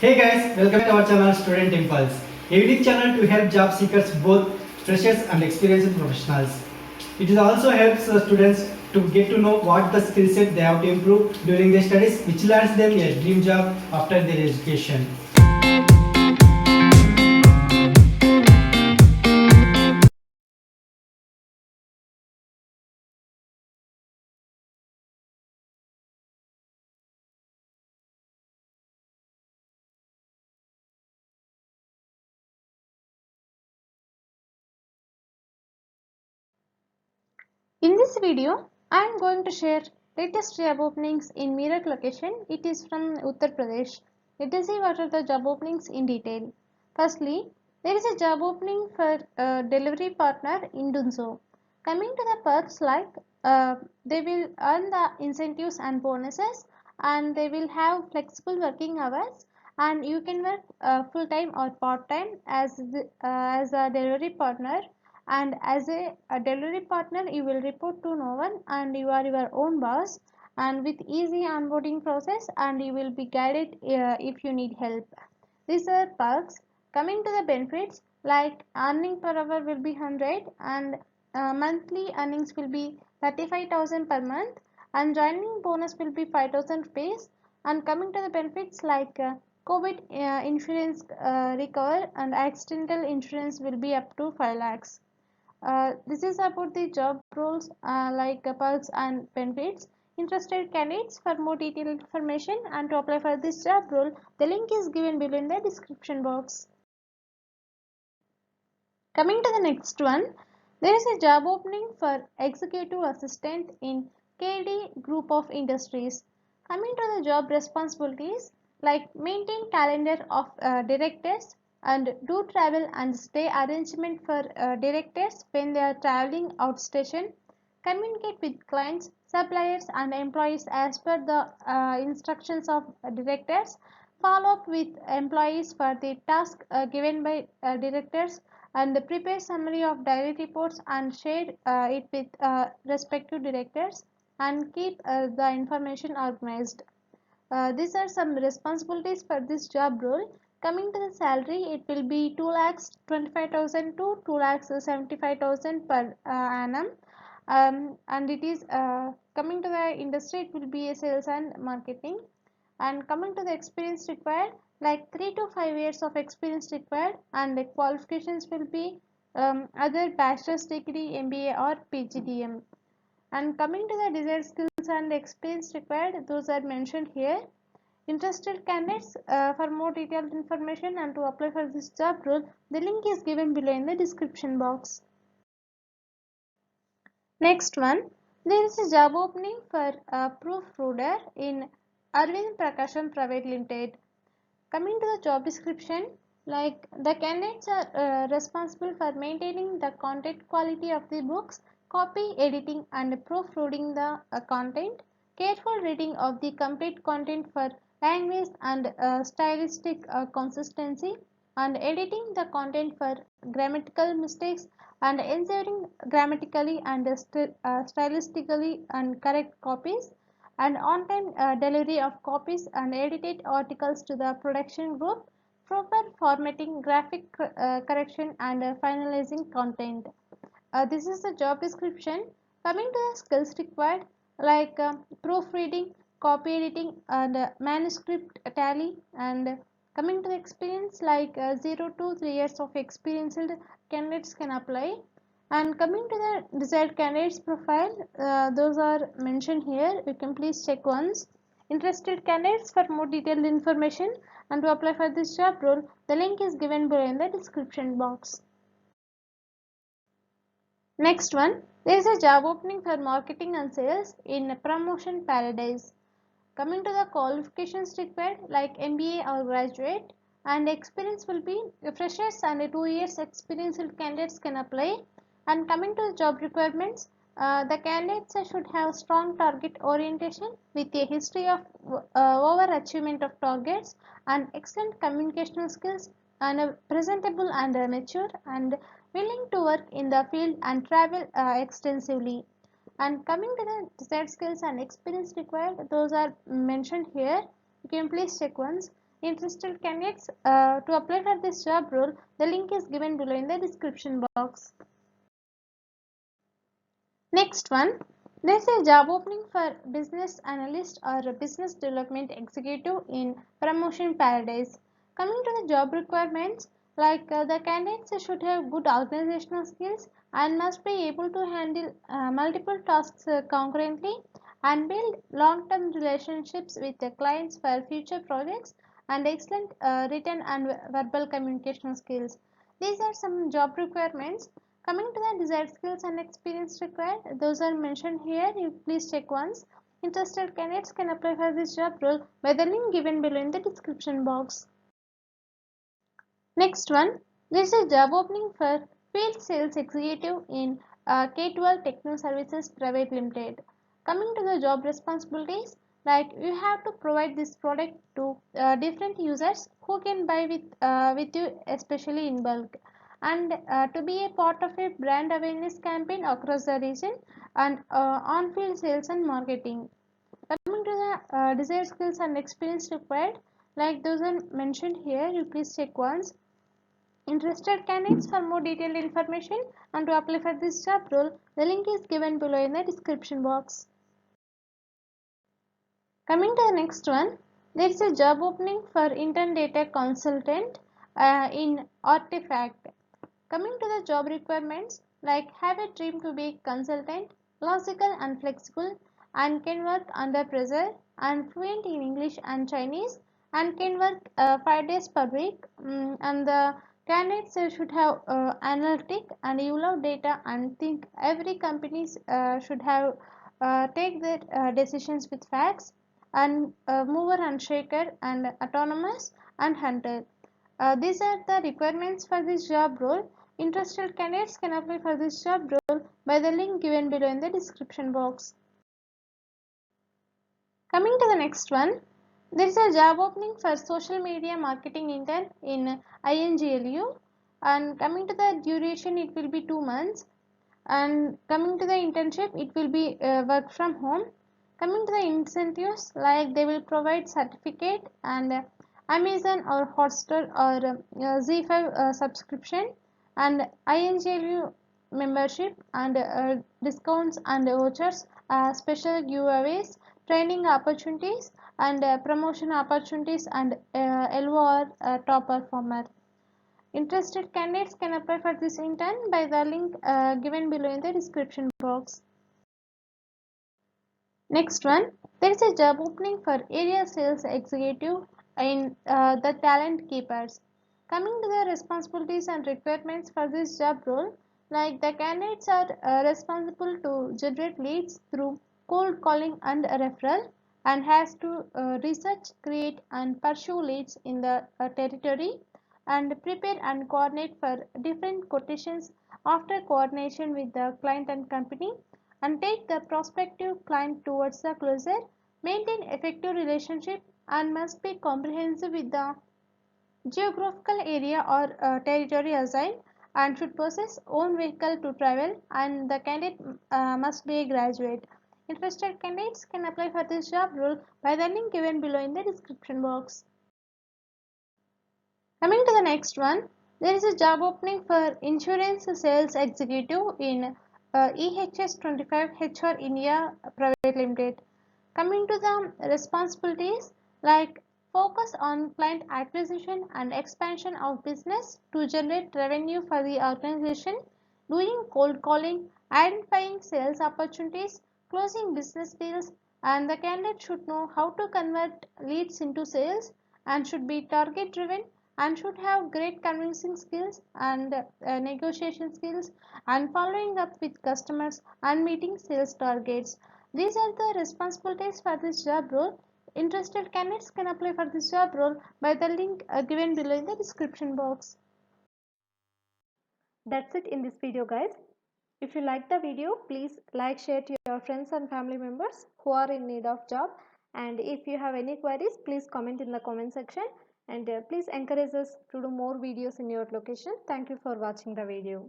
Hey guys, welcome to our channel Student Impulse, a unique channel to help job seekers, both freshers and experienced professionals. It also helps students to get to know what the skill set they have to improve during their studies, which lands them a dream job after their education. In this video, I am going to share latest job openings in Meerut location. It is from Uttar Pradesh. Let us see what are the job openings in detail. Firstly, there is a job opening for a delivery partner in Dunzo. Coming to the perks like they will earn the incentives and bonuses, and they will have flexible working hours, and you can work full-time or part-time as a delivery partner, and as a delivery partner you will report to no one and you are your own boss, and with easy onboarding process, and you will be guided if you need help. These are perks. Coming to the benefits, like earning per hour will be 100, and monthly earnings will be 35,000 per month, and joining bonus will be 5,000 rupees. And coming to the benefits like COVID insurance recover, and accidental insurance will be up to 5 lakhs. This is about the job roles like perks and benefits. Interested candidates, for more detailed information and to apply for this job role, the link is given below in the description box. Coming to the next one, there is a job opening for executive assistant in KD Group of Industries. Coming to the job responsibilities, like maintain calendar of directors and do travel and stay arrangement for directors when they are traveling outstation, communicate with clients, suppliers and employees as per the instructions of directors, follow up with employees for the task given by directors, and prepare summary of daily reports and share it with respective directors, and keep the information organized. These are some responsibilities for this job role. Coming to the salary, it will be 2 lakhs 25,000 to 2 lakhs 75,000 per annum. And it is coming to the industry, it will be a sales and marketing. And coming to the experience required, like 3 to 5 years of experience required, and the qualifications will be either bachelor's degree, MBA or PGDM. And coming to the desired skills and experience required, those are mentioned here. Interested candidates, for more detailed information and to apply for this job role, the link is given below in the description box. Next one, there is a job opening for a proofreader in Arvind Prakasham Private Limited. Coming to the job description, like the candidates are responsible for maintaining the content quality of the books, copy editing and proofreading the content, careful reading of the complete content for language and stylistic consistency, and editing the content for grammatical mistakes, and ensuring grammatically and stylistically and correct copies, and on-time delivery of copies and edited articles to the production group, proper formatting, graphic correction and finalizing content. This is the job description. Coming to the skills required, like proofreading, copy editing and manuscript tally, and coming to the experience, like 0 to 3 years of experienced candidates can apply. And coming to the desired candidates profile, those are mentioned here, you can please check once. Interested candidates, for more detailed information and to apply for this job role, the link is given below in the description box. Next one, there is a job opening for marketing and sales in Promotion Paradise. Coming to the qualifications required, like MBA or graduate, and experience will be freshers and 2 years experienced candidates can apply. And coming to the job requirements, the candidates should have strong target orientation with a history of overachievement of targets, and excellent communicational skills, and presentable and mature, and willing to work in the field and travel extensively. And coming to the desired skills and experience required, those are mentioned here, you can please check once. Interested candidates to apply for this job role, the link is given below in the description box. Next one, there is a job opening for business analyst or a business development executive in Promotion Paradise. Coming to the job requirements, the candidates should have good organizational skills and must be able to handle multiple tasks concurrently and build long-term relationships with the clients for future projects and excellent written and verbal communication skills. These are some job requirements. Coming to the desired skills and experience required, those are mentioned here. You please check once. Interested candidates can apply for this job role by the link given below in the description box. Next one, there is a job opening for field sales executive in K12 Techno Services Private Limited. Coming to the job responsibilities, you have to provide this product to different users who can buy with you, especially in bulk, and to be a part of a brand awareness campaign across the region and on-field sales and marketing. Coming to the desired skills and experience required, those are mentioned here. You please check once. Interested candidates for more detailed information and to apply for this job role, the link is given below in the description box. Coming to the next one, there is a job opening for intern data consultant in Artifact. Coming to the job requirements, have a dream to be consultant, logical and flexible, and can work under pressure, and fluent in English and Chinese, and can work 5 days per week. And the candidates should have analytic and you love data and think every company should have take their decisions with facts and mover and shaker and autonomous and hunter. These are the requirements for this job role. Interested candidates can apply for this job role by the link given below in the description box. Coming to the next one, there is a job opening for social media marketing intern in INGLU, and coming to the duration, it will be 2 months, and coming to the internship, it will be work from home. Coming to the incentives, they will provide certificate and Amazon or Hotstar or Z5 subscription and INGLU membership and discounts and vouchers, special giveaways, training opportunities and promotion opportunities and LOR top performer. Interested candidates can apply for this intern by the link given below in the description box. Next one, there is a job opening for area sales executive in the talent keepers. Coming to the responsibilities and requirements for this job role, the candidates are responsible to generate leads through cold calling and referral and has to research, create and pursue leads in the territory and prepare and coordinate for different quotations after coordination with the client and company and take the prospective client towards the closer, maintain effective relationship and must be comprehensive with the geographical area or territory assigned and should possess own vehicle to travel and the candidate must be a graduate. Interested candidates can apply for this job role by the link given below in the description box. Coming to the next one, there is a job opening for insurance sales executive in EHS 25 HR India Private Limited. Coming to the responsibilities, focus on client acquisition and expansion of business to generate revenue for the organization, doing cold calling, identifying sales opportunities, closing business deals, and the candidate should know how to convert leads into sales and should be target driven and should have great convincing skills and negotiation skills and following up with customers and meeting sales targets. These are the responsibilities for this job role. Interested candidates can apply for this job role by the link given below in the description box. That's it in this video, guys. If you like the video, please like, share to your friends and family members who are in need of job. And if you have any queries, please comment in the comment section. And please encourage us to do more videos in your location. Thank you for watching the video.